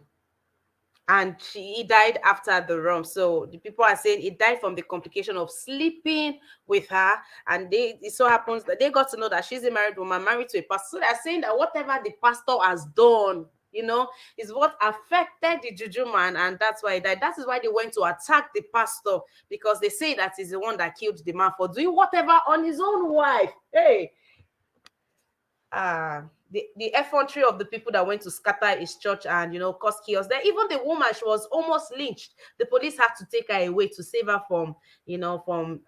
and he died after the romp. So the people are saying he died from the complication of sleeping with her, and it so happens that they got to know that she's a married woman married to a pastor. So they're saying that whatever the pastor has done, is what affected the juju man, and that's why he died. That is why they went to attack the pastor, because they say that he's the one that killed the man for doing whatever on his own wife. Hey, the effrontery of the people that went to scatter his church and cause chaos. Then even the woman, she was almost lynched. The police had to take her away to save her from from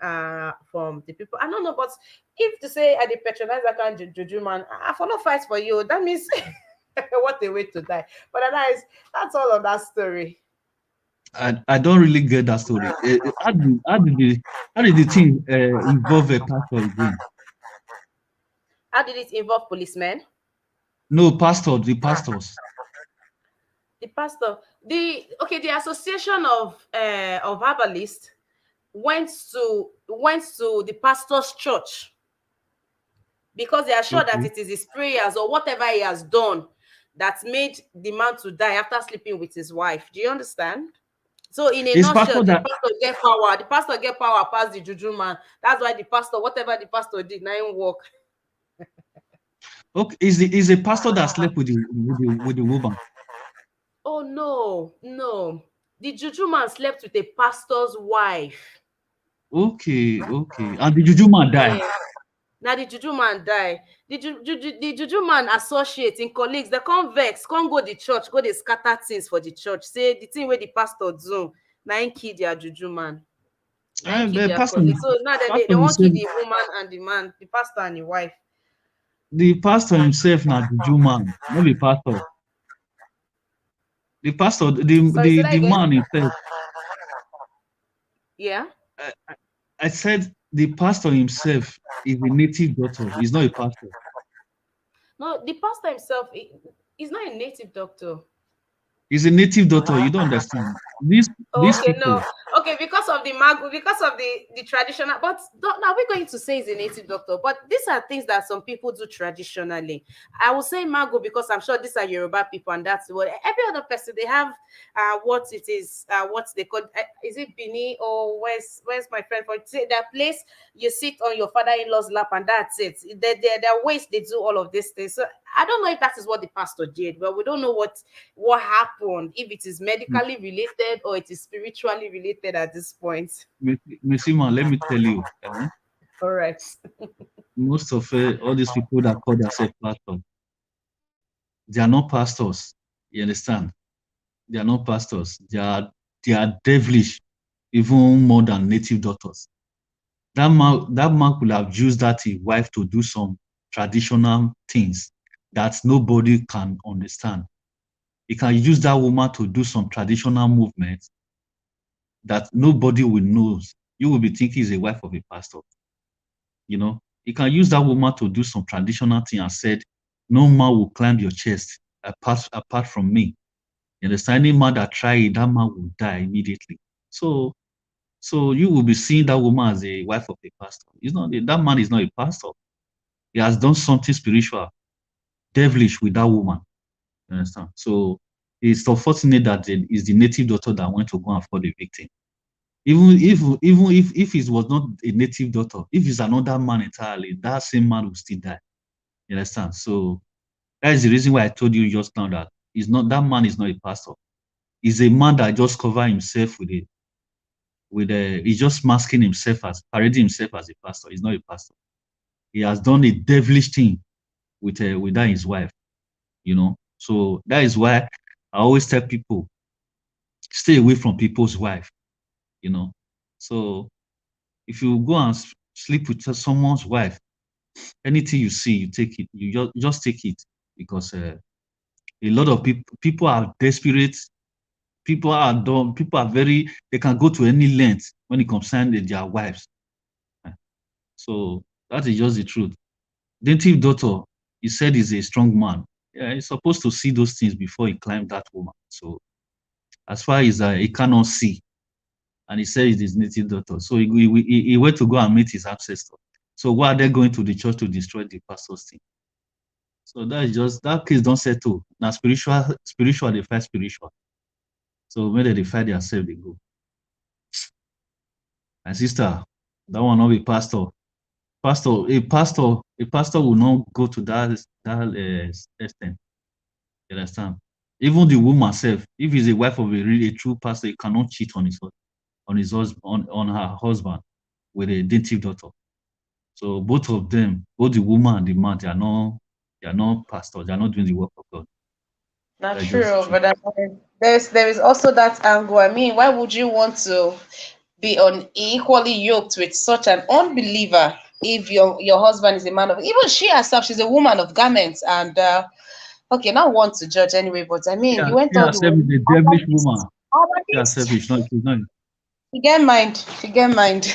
the people. I don't know, but if to say I did patronize that kind of juju man, I for no fight for you. That means what a way to die. But that's all of that story. I don't really get that story. How did the thing involve a pastor again? How did it involve policemen? No, pastor, the pastors. The pastor, the association of herbalists went to the pastor's church because they are sure that Okay. it is his prayers or whatever he has done that made the man to die after sleeping with his wife. Do you understand? So in a It's pastor nutshell, the that pastor get power. The pastor get power past the juju man. That's why the pastor, whatever the pastor did, now him work. okay is a pastor that slept with the woman. Oh no, no. The juju man slept with a pastor's wife. Okay, okay. And the juju man die. Yeah. Now the juju man die. The juju man associate in colleagues, they come vex, come go the church, go dey scatter things for the church. Say the thing where the pastor do, na him kill their juju man. Na him kill The their pastor, colleague. So now they pastor want kill himself, the woman and the man, the pastor and the wife. the pastor himself now juju man, not the pastor. The pastor, Sorry, say that the again. man himself. Yeah. I, I said the pastor himself is a native doctor. He's not a pastor. No, the pastor himself, he's not a native doctor. He's a native doctor. You don't understand. These Okay, no. people. Okay, because of the magu, because of the traditional. But now we're going to say he's a native doctor. But these are things that some people do traditionally. I will say magu because I'm sure these are Yoruba people, and that's what every other person they have. What it is, what they call. Is it Bini or where's my friend for say that place? You sit on your father-in-law's lap, and that's it. There are ways they do all of these things. So I don't know if that is what the pastor did, but we don't know what happened, if it is medically related or it is spiritually related at this point. Missy man, let me tell you, All right. most of all these people that call themselves pastors, they are not pastors. You understand? They are not pastors. They are devilish, even more than native doctors. That man could have used that his wife to do some traditional things that nobody can understand. He can use that woman to do some traditional movements that nobody will know. You will be thinking he's a wife of a pastor. He can use that woman to do some traditional thing and said, no man will climb your chest apart from me. You understand? Any man that try it, that man will die immediately. So you will be seeing that woman as a wife of a pastor. That man is not a pastor. He has done something spiritual, devilish with that woman. You understand? So it's unfortunate that it's the native doctor that went to go and for the victim. Even if it was not a native doctor, if it's another man entirely, that same man will still die. You understand? So that is the reason why I told you just now that that man is not a pastor. He's a man that just cover himself he's just masking himself as parading himself as a pastor. He's not a pastor. He has done a devilish thing with that his wife. So that is why I always tell people stay away from people's wife. So if you go and sleep with someone's wife, anything you see, you take it. You just take it because a lot of people are desperate. People are dumb. People are very. They can go to any length when it concerns their wives. So that is just the truth. Native daughter, he said, he's a strong man. Yeah, he's supposed to see those things before he climbed that woman. So as far as he cannot see, and he said it's his native daughter. So he went to go and meet his ancestor. So why are they going to the church to destroy the pastor's thing? So that is just that case don't settle. Now spiritual they fight spiritual. So when they fight themselves, they go. My sister, that one not be pastor. A pastor will not go to that extent. You understand? Even the woman herself, if he's a wife of a true pastor, he cannot cheat on his husband on her husband with a native daughter. So both of them, both the woman and the man, they are not They are not pastors. They are not doing the work of God. Not They're just true, cheap. but there is also that angle. I mean, why would you want to be unequally yoked with such an unbeliever if your husband is a man of, even she herself, she's a woman of garments, and okay, not want to judge anyway, but I mean, you went She all the way. herself is a devilish woman. She herself Herbalist. is not. She's not. You get mind. You get mind.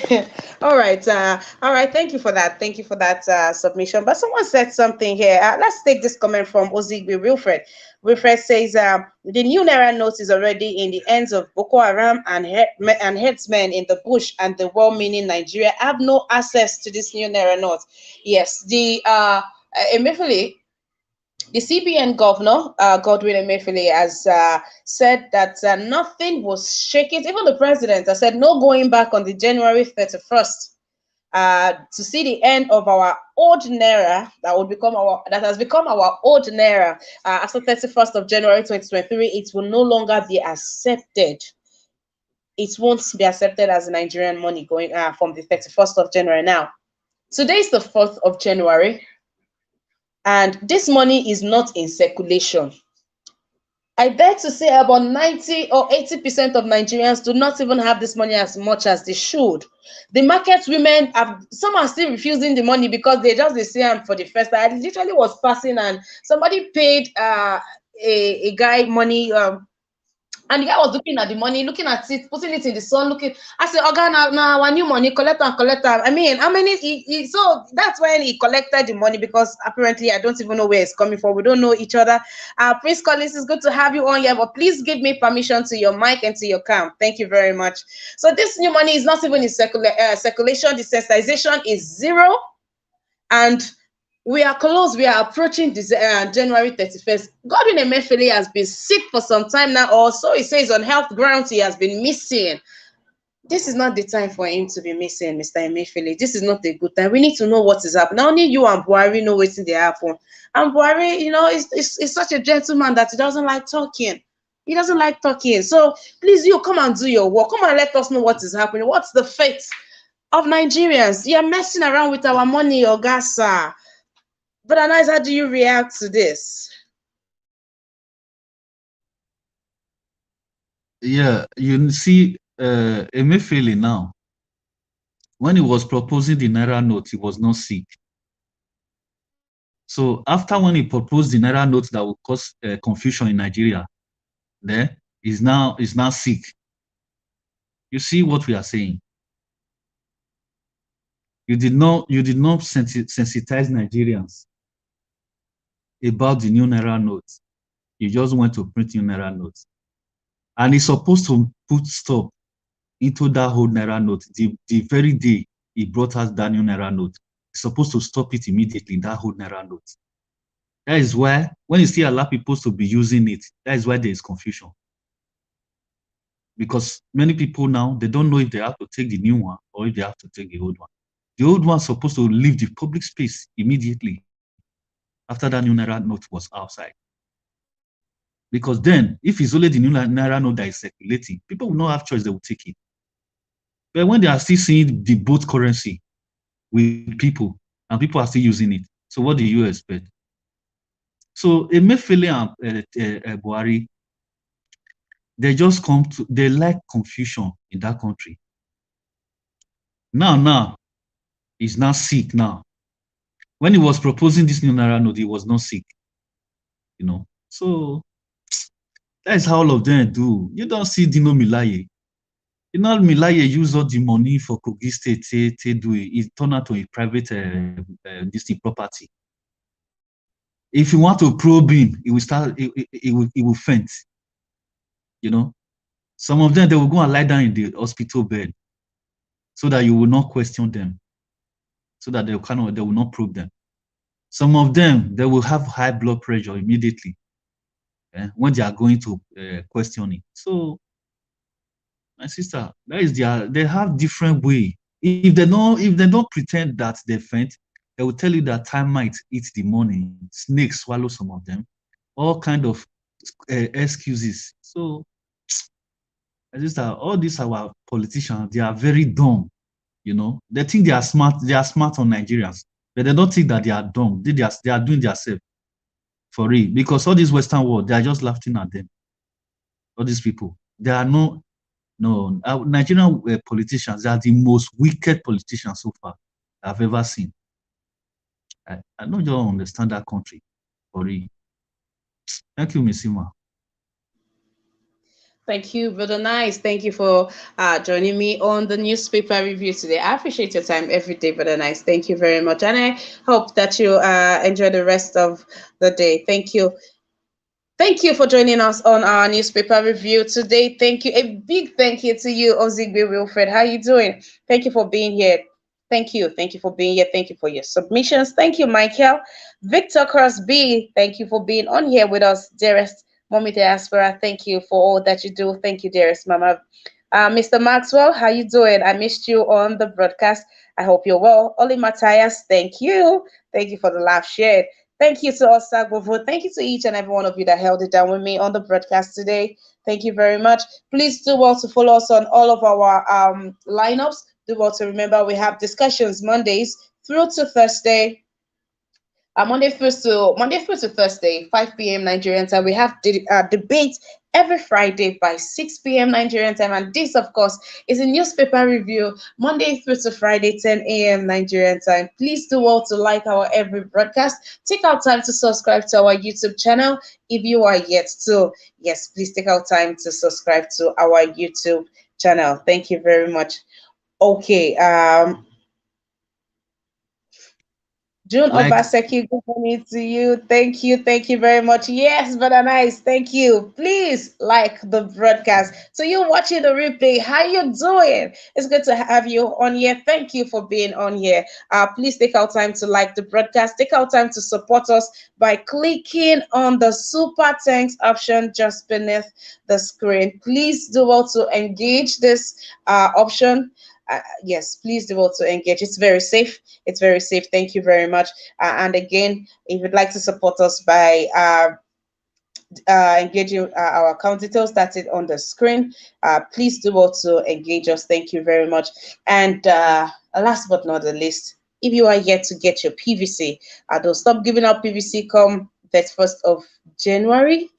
All right. All right. Thank you for that. Thank you for that submission. But someone said something here. Let's take this comment from Ozigwe Wilfred. Wilfred says, the new Naira note is already in the hands of Boko Haram and headsmen in the bush and the well-meaning Nigeria have no access to this new Naira note. Yes, the Emefiele, the CBN governor, Godwin Emefiele, has said that nothing was shaking. Even the president has said no going back on the January 31st to see the end of our old naira that has become our old naira after 31st of January 2023. It will no longer be accepted. It won't be accepted as Nigerian money going from the 31st of January. Now, today is the 4th of January, and this money is not in circulation. I beg to say about 90 or 80% of Nigerians do not even have this money as much as they should. The market women have, some are still refusing the money because they see them for the first time. I literally was passing and somebody paid a guy money, and the guy was looking at the money, looking at it, putting it in the sun, looking. I said, "Oga, now our new money, collect and collect." I mean, how many? So that's when he collected the money, because apparently I don't even know where it's coming from. We don't know each other. Prince Collins, it's good to have you on here, but please give me permission to your mic and to your cam. Thank you very much. So this new money is not even in circulation. The sensitization is zero, and we are close. We are approaching this January 31st. Godwin Emefiele has been sick for some time now, or so he says. On health grounds, he has been missing. This is not the time for him to be missing, Mr. Emefiele. This is not a good time. We need to know what is happening. Only you and Buhari know what's in the happen. And Buhari, is such a gentleman that he doesn't like talking. He doesn't like talking. So please, you come and do your work. Come and let us know what is happening. What's the fate of Nigerians? You're messing around with our money, Ogasa. But Anais, how do you react to this? Yeah, you see, Emefiele now, when he was proposing the Naira note, he was not sick. So after when he proposed the Naira note that would cause confusion in Nigeria, there is now sick. You see what we are saying. You did not sensitize Nigerians about the new Naira note. You just went to print new Naira notes. And he's supposed to put stop into that whole Naira note the very day he brought us that new Naira note. He's supposed to stop it immediately, that whole Naira note. That is why, when you see a lot of people to be using it, that is why there is confusion. Because many people now, they don't know if they have to take the new one or if they have to take the old one. The old one is supposed to leave the public space immediately after that new Naira note was outside. Because then, if it's only the new Naira note that is circulating, people will not have choice, they will take it. But when they are still seeing the both currency with people, and people are still using it, so what do you expect? So Emefiele and Buhari, they like confusion in that country. Now, he's not sick now. When he was proposing this new Naira note, he was not sick. So that is how all of them do. You don't see Dino Milaye. Milaye use all the money for Kogi State to do it. It turned out to a private property. If you want to probe him, he will start. He will faint. Some of them, they will go and lie down in the hospital bed, so that you will not question them, so that they will not probe them. Some of them, they will have high blood pressure immediately when they are going to question it. So, my sister, they have different way. If they don't pretend that they faint, they will tell you that time might eat the money, snakes swallow some of them, all kind of excuses. So, my sister, all these our politicians, they are very dumb. They think they are smart. They are smart on Nigerians, but they don't think that they are dumb. They are doing themselves. for real. Because all this Western world, they are just laughing at them. All these people, they are no Nigerian politicians. They are the most wicked politicians so far I've ever seen. I don't just understand that country for real. Thank you, Missima. Thank you, Brother Nice. Thank you for joining me on the newspaper review today. I appreciate your time every day, Brother Nice. Thank you very much. And I hope that you enjoy the rest of the day. Thank you. Thank you for joining us on our newspaper review today. Thank you. A big thank you to you, Ozigwe Wilfred. How you doing? Thank you for being here. Thank you. Thank you for being here. Thank you for your submissions. Thank you, Michael. Victor Crosby, thank you for being on here with us. Dearest Mommy Diaspora, thank you for all that you do. Thank you, dearest Mama. Mr. Maxwell, how you doing? I missed you on the broadcast. I hope you're well. Oli Matthias, thank you. Thank you for the laugh shared. Thank you to Osagovo. Thank you to each and every one of you that held it down with me on the broadcast today. Thank you very much. Please do well to follow us on all of our lineups. Do well to remember we have discussions Mondays through to Thursday, Monday through to Thursday, 5 p.m. Nigerian time. We have debate every Friday by 6 p.m. Nigerian time. And this, of course, is a newspaper review Monday through to Friday, 10 a.m. Nigerian time. Please do well to like our every broadcast. Take out time to subscribe to our YouTube channel if you are yet to. Yes, please take out time to subscribe to our YouTube channel. Thank you very much. Okay. June Like Obaseki, good morning to you. Thank you very much. Yes, brother nice. Thank you. Please like the broadcast. So you watching the replay, how you doing? It's good to have you on here. Thank you for being on here. Please take out time to like the broadcast. Take out time to support us by clicking on the super thanks option just beneath the screen. Please do well to engage this option. Yes, please do well to engage. It's very safe. It's very safe. Thank you very much. And again, if you'd like to support us by engaging our account details, that's it on the screen. Please do well to engage us. Thank you very much. And last but not the least, if you are yet to get your PVC, don't stop giving out PVC come that 1st of January.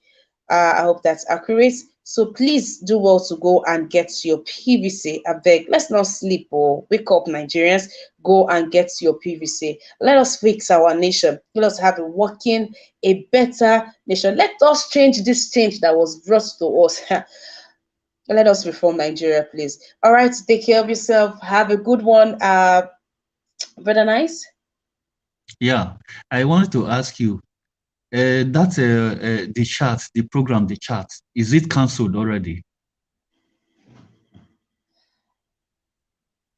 I hope that's accurate. So please do well to go and get your PVC. I beg, let's not sleep or wake up, Nigerians. Go and get your PVC. Let us fix our nation. Let us have a working, a better nation. Let us change this change that was brought to us. Let us reform Nigeria, please. All right, take care of yourself. Have a good one. Brother Nice. yeah, I wanted to ask you, that the chat, the program, the chat, is it cancelled already?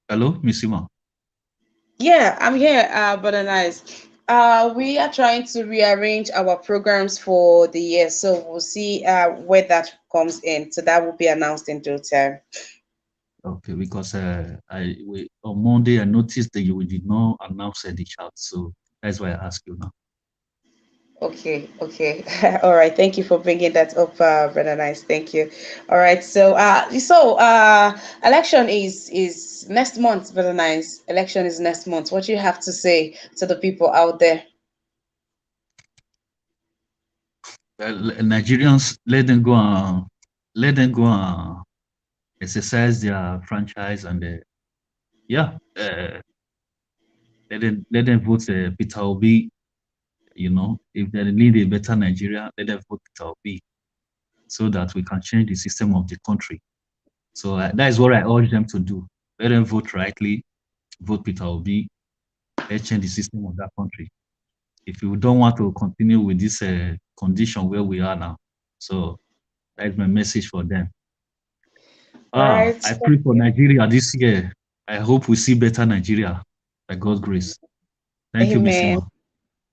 Hello, Missima. Yeah, I'm here, Brother Nice. We are trying to rearrange our programs for the year, so we'll see where that comes in. So that will be announced in due time. Okay, because on Monday I noticed that you did not announce the chat, so that's why I ask you now. Okay, okay. All right. Thank you for bringing that up, Brother Nice. Thank you. All right. So election is next month, Brother Nice. Election is next month. What do you have to say to the people out there? Nigerians, let them go and exercise their franchise, and yeah, let them vote Peter Obi. If they need a better Nigeria, let them vote Peter Obi, so that we can change the system of the country. So that is what I urge them to do. Let them vote rightly, vote Peter Obi, let's change the system of that country. If you don't want to continue with this condition where we are now, so that is my message for them. All right. I pray for Nigeria this year. I hope we see better Nigeria by God's grace. Thank you, Amen. Missima.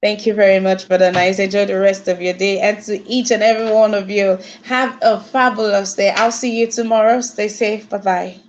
Thank you very much, Brother Nice. Enjoy the rest of your day. And to each and every one of you, have a fabulous day. I'll see you tomorrow. Stay safe. Bye bye.